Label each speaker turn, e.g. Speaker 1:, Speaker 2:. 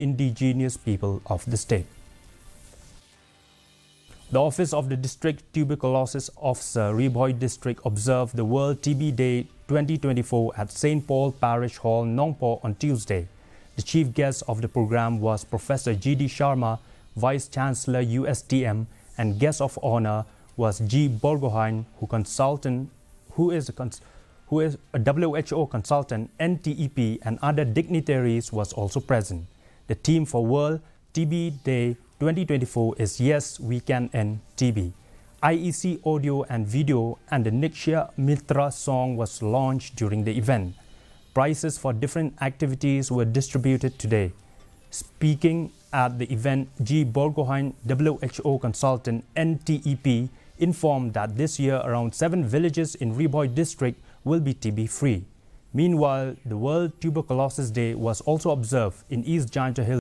Speaker 1: indigenous people of the state. The Office of the District Tuberculosis Officer, Nongpoh District, observed the World TB Day 2024 at St. Paul Parish Hall, Nongpoh on Tuesday. The chief guest of the program was Professor G.D. Sharma, Vice Chancellor USTM, and guest of honor was G. Borgohain, who is a WHO consultant, NTEP, and other dignitaries was also present. The theme for World TB Day 2024 is Yes, We Can End TB. IEC audio and video and the Niksha Mitra song was launched during the event. Prizes for different activities were distributed today. Speaking at the event, G. Borgohain, WHO consultant, NTEP, informed that this year around 7 villages in Nongpoh district will be TB-free. Meanwhile, the World Tuberculosis Day was also observed in East Giant Hill